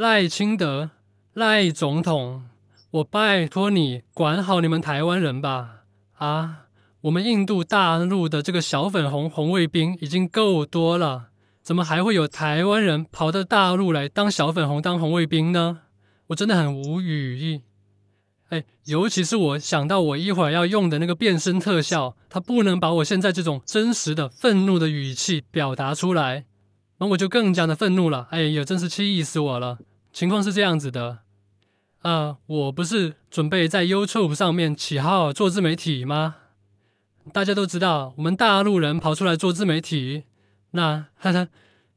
賴清德，賴總統，我拜託你管好你們台灣人吧！啊，我們印度大陸的這個小粉紅紅衛兵已經夠多了，怎麼還會有台灣人跑到大陸來當小粉紅、當紅衛兵呢？我真的很無語。尤其是我想到我一會兒要用的那個變身特效，它不能把我現在這種真實的憤怒的語氣表達出來，那我就更加的憤怒了。哎呀，真是氣死我了！情況是這樣子的，我不是準備在 YouTube 上面起號做自媒體嗎？大家都知道，我們大陸人跑出來做自媒體，那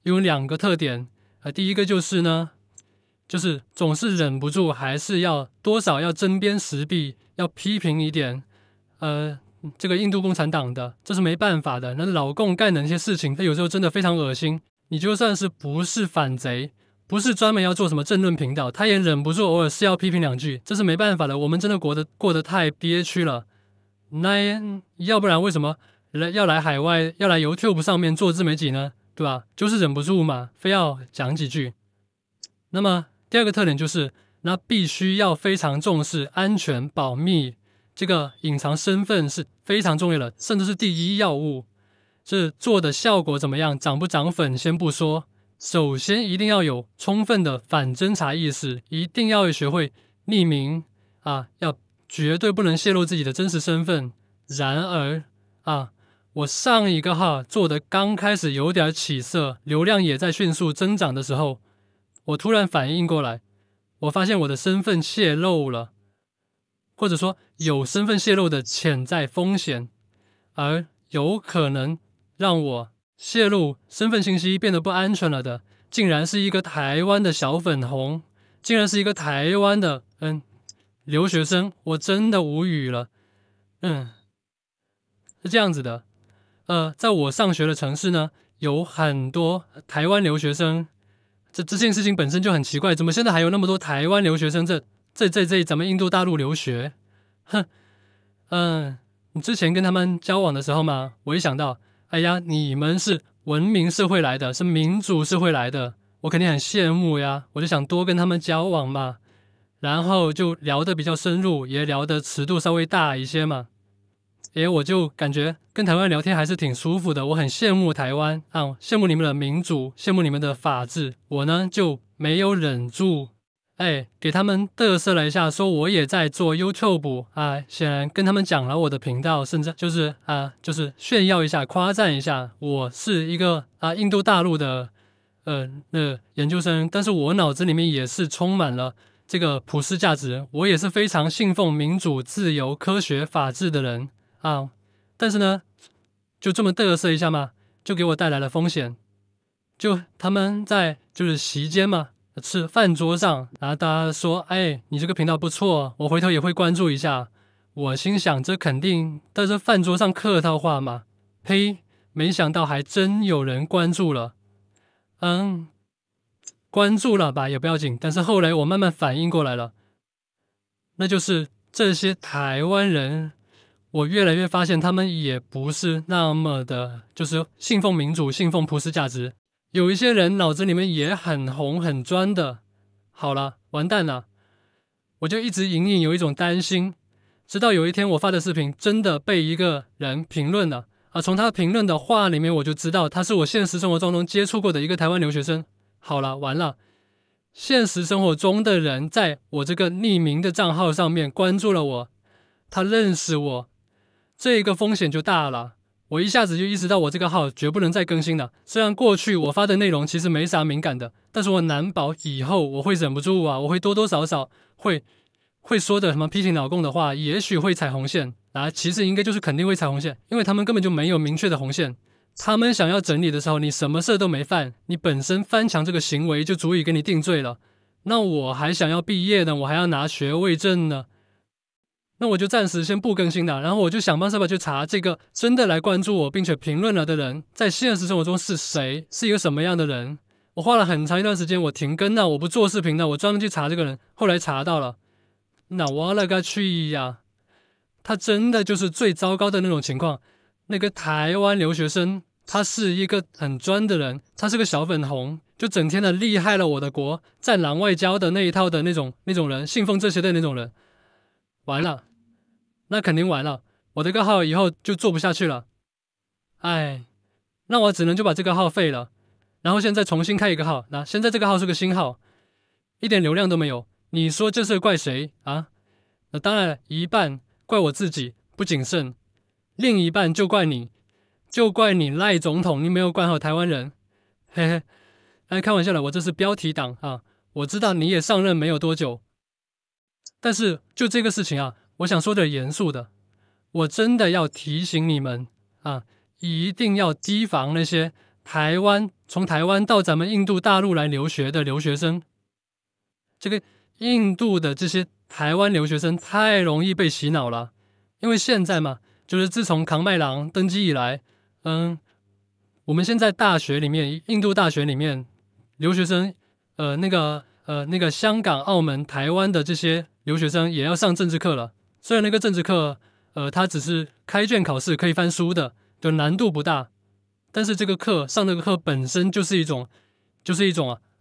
有兩個特點。第一個就是呢，就是總是忍不住，還是要多少要針砭時弊，要批評一點。這個印度共產黨的，這是沒辦法的。那老共幹的那些事情，他有時候真的非常惡心。你就算是不是反賊，不是專門要做什麼政論頻道，他也忍不住偶爾是要批評兩句，這是沒辦法的。我們真的過得太憋屈了。那要不然為什麼要來海外，要來 YouTube 上面做自媒體呢？對吧？就是忍不住嘛，非要講幾句。那麼第二個特點就是，那必須要非常重視安全保密，這個隱藏身份是非常重要的，甚至是第一要務。這做的效果怎麼樣，漲不漲粉先不說，首先一定要有充分的反偵查意識，一定要學會匿名要絕對不能洩露自己的真實身份。然而我上一個號做的剛開始有點起色，流量也在迅速增長的時候，我突然反應過來，我發現我的身份洩露了，或者說有身份洩露的潛在風險，而有可能讓我洩露身份信息變得不安全了的，竟然是一個台灣的小粉紅，竟然是一個台灣的留學生，我真的無語了。是這樣子的，在我上學的城市呢，有很多台灣留學生。這件事情本身就很奇怪，怎麼現在還有那麼多台灣留學生在咱們印度大陸留學？你之前跟他們交往的時候嘛，我一想到，哎呀，你們是文明社會來的，是民主社會來的，我肯定很羨慕呀，我就想多跟他們交往嘛，然後就聊得比較深入，也聊得尺度稍微大一些嘛。我就感覺跟台灣聊天還是挺舒服的，我很羨慕台灣羨慕你們的民主，羨慕你們的法治。我呢就沒有忍住，給他們嘚瑟了一下，說我也在做 YouTube 顯然跟他們講了我的頻道，甚至就是炫耀一下，誇讚一下，我是一個印度大陸的研究生，但是我腦子裡面也是充滿了這個普世價值，我也是非常信奉民主、自由、科學、法治的人。但是呢，就這麼嘚瑟一下嘛，就給我帶來了風險。就他們在席間嘛，吃飯桌上，然後大家說：“你這個頻道不錯，我回頭也會關注一下。”我心想，這肯定在這飯桌上客套話嘛。呸！沒想到還真有人關注了。關注了吧也不要緊，但是後來我慢慢反應過來了，那就是這些台灣人。我越來越發現，他們也不是那麼的，就是信奉民主、信奉普世價值。有一些人腦子裡面也很紅、很專的。好了，完蛋了，我就一直隱隱有一種擔心。直到有一天，我發的視頻真的被一個人評論了從他評論的話裡面，我就知道他是我現實生活中接觸過的一個台灣留學生。好了，完了，現實生活中的人在我這個匿名的賬號上面關注了我，他認識我。這個風險就大了，我一下子就意識到我這個號絕不能再更新了。雖然過去我發的內容其實沒啥敏感的，但是我難保以後我會忍不住我會多多少少會說的什麼批評老共的話，也許會踩紅線其實應該就是肯定會踩紅線，因為他們根本就沒有明確的紅線。他們想要整理的時候，你什麼事都沒犯，你本身翻牆這個行為就足以給你定罪了。那我還想要畢業呢，我還要拿學位證呢。那我就暫時先不更新了，然後我就想辦法去查這個真的來關注我並且評論了的人，在現實生活中是誰，是一個什麼樣的人。我花了很長一段時間，我停更了，我不做視頻了，我專門去查這個人，後來查到了，那我勒個去呀！他真的就是最糟糕的那種情況。那個台灣留學生他是一個很專的人，他是個小粉紅，就整天的厲害了我的國，戰狼外交的那一套的那種人，信奉這些的那種人，完了，那肯定完了，我這個號以後就做不下去了，哎，那我只能就把這個號廢了，然後現在重新開一個號，那現在這個號是個新號，一點流量都沒有，你說這是怪誰啊？那當然一半怪我自己不謹慎，另一半就怪你。就怪你賴總統，你沒有管好台灣人，嘿嘿，哎，開玩笑了，我這是標題黨啊！我知道你也上任沒有多久，但是就這個事情啊，我想說點嚴肅的，我真的要提醒你們啊，一定要提防那些從台灣到咱們印度大陸來留學的留學生。這個印度的這些台灣留學生太容易被洗腦了，因為現在嘛，就是自從康麥郎登基以來。我們現在大學裡面，印度大學裡面留學生，那個香港、澳門、台灣的這些留學生也要上政治課了。雖然那個政治課，它只是開卷考試可以翻書的，就難度不大，但是這個課上這個課本身就是一種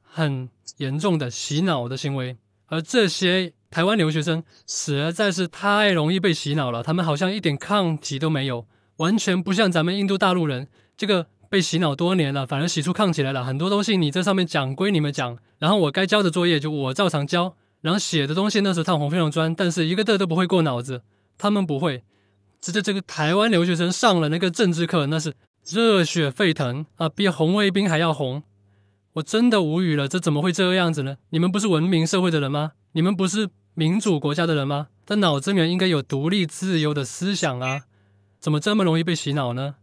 很嚴重的洗腦的行為。而這些台灣留學生實在是太容易被洗腦了，他們好像一點抗體都沒有。完全不像咱們印度大陸人，這個被洗腦多年了，反而洗出抗體來了。很多東西你這上面講歸你們講，然後我該交的作業就我照常交，然後寫的東西那是燙紅非常專，但是一個都不會過腦子。他們不會，這個台灣留學生上了那個政治課，那是熱血沸騰啊，比紅衛兵還要紅。我真的無語了，這怎麼會這個樣子呢？你們不是文明社會的人嗎？你們不是民主國家的人嗎？但腦子裡面應該有獨立自由的思想啊。怎麼這麼容易被洗腦呢？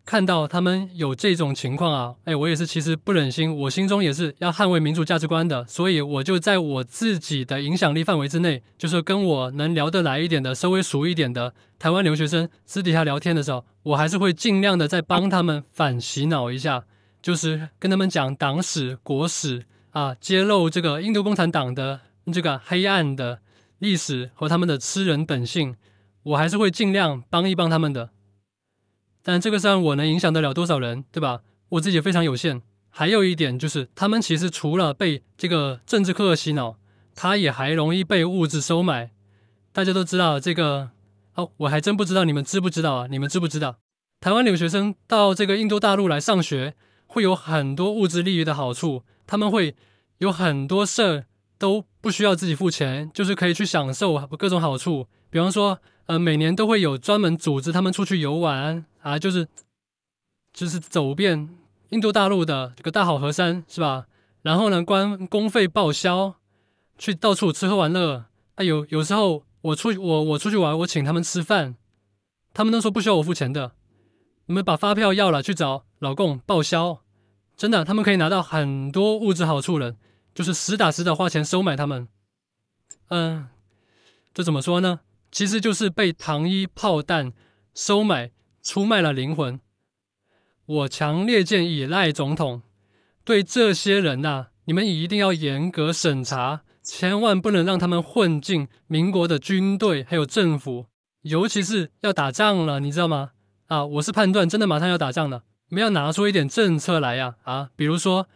看到他們有這種情況啊，我也是其實不忍心，我心中也是要捍衛民主價值觀的，所以我就在我自己的影響力範圍之內，就是跟我能聊得來一點的、稍微熟一點的台灣留學生私底下聊天的時候，我還是會盡量的再幫他們反洗腦一下，就是跟他們講黨史、國史啊，揭露這個印度共產黨的這個黑暗的歷史和他們的吃人本性。我還是會盡量幫一幫他們的，但這個上我能影響得了多少人，對吧？我自己也非常有限。還有一點就是，他們其實除了被這個政治課洗腦，他也還容易被物質收買。大家都知道這個，我還真不知道你們知不知道啊？你們知不知道？台灣留學生到這個印度大陸來上學，會有很多物質利益的好處，他們會有很多事兒都不需要自己付錢，就是可以去享受各種好處，比方說。每年都會有專門組織他們出去遊玩啊，就是走遍印度大陸的這個大好河山，是吧？然後呢，公費報銷，去到處吃喝玩樂。有時候我出去玩，我請他們吃飯，他們都說不需要我付錢的。你們把發票要了，去找老公報銷，真的，他們可以拿到很多物質好處了，就是實打實的花錢收買他們。這怎麼說呢？其實就是被糖衣炮彈收買、出賣了靈魂。我強烈建議賴總統對這些人啊，你們一定要嚴格審查，千萬不能讓他們混進民國的軍隊還有政府，尤其是要打仗了，你知道嗎？我是判斷真的馬上要打仗了，你們要拿出一點政策來呀！比如說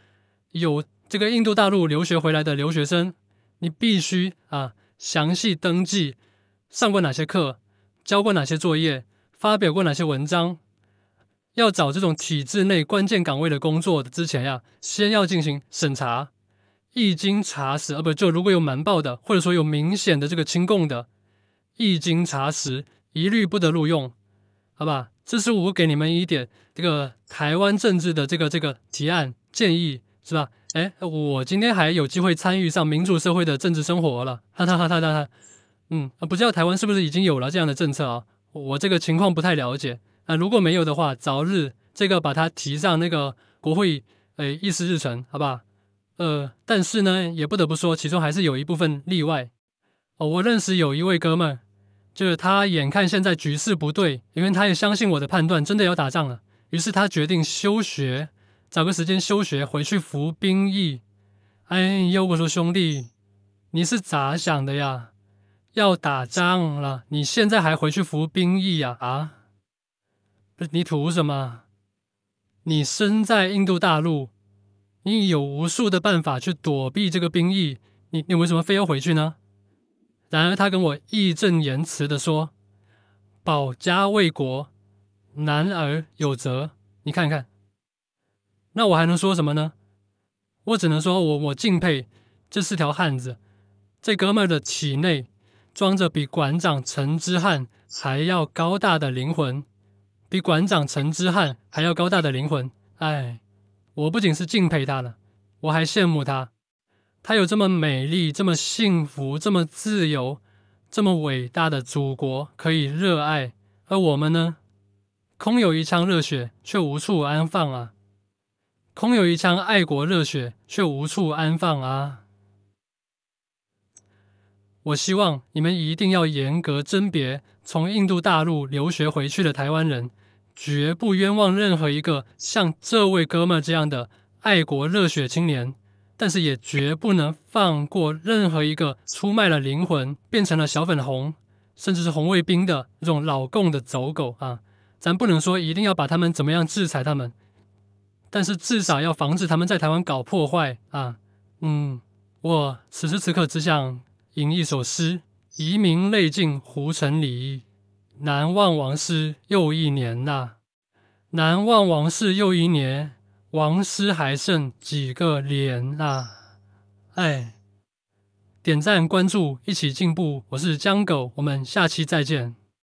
有這個印度大陸留學回來的留學生，你必須詳細登記。上過哪些課，教過哪些作業，發表過哪些文章？要找這種體制內關鍵崗位的工作的之前呀，先要進行審查，一經查實，就如果有瞞報的，或者說有明顯的這個親共的，一經查實，一律不得錄用，好吧？這是我給你們一點這個台灣政治的這個提案建議，是吧？我今天還有機會參與上民主社會的政治生活了，哈哈哈哈哈。不知道台灣是不是已經有了這樣的政策啊？我這個情況不太了解。如果沒有的話，早日這個把它提上那個國會議事日程，好吧？但是呢，也不得不說，其中還是有一部分例外。我認識有一位哥們，就是他眼看現在局勢不對，因為他也相信我的判斷，真的要打仗了，於是他決定休學，找個時間休學，回去服兵役。我說兄弟，你是咋想的呀？要打仗了，你現在還回去服兵役呀？你圖什麼？你身在印度大陸，你有無數的辦法去躲避這個兵役，你為什麼非要回去呢？然而他跟我義正言辭地說，保家衛國，男兒有責。你看看，那我還能說什麼呢？我只能說我敬佩這四條漢子，這哥們兒的體內裝着比館長陳之漢還要高大的靈魂，比館長陳之漢還要高大的靈魂。哎，我不僅是敬佩他了，我還羨慕他。他有這麼美麗、這麼幸福、這麼自由、這麼偉大的祖國可以熱愛，而我們呢？空有一腔熱血，卻無處安放啊！空有一腔愛國熱血，卻無處安放啊！我希望你們一定要嚴格甄別從印度大陸留學回去的台灣人，絕不冤枉任何一個像這位哥們這樣的愛國熱血青年。但是也絕不能放過任何一個出賣了靈魂，變成了小粉紅，甚至是紅衛兵的這種老共的走狗啊！咱不能說一定要把他們怎麼樣制裁他們，但是至少要防止他們在台灣搞破壞啊！我此時此刻只想吟一首詩：遺民淚盡胡城裡，難忘王師又一年吶！難忘王師又一年。王師還剩幾個連啊？哎，點讚關注，一起進步。我是江狗，我們下期再見。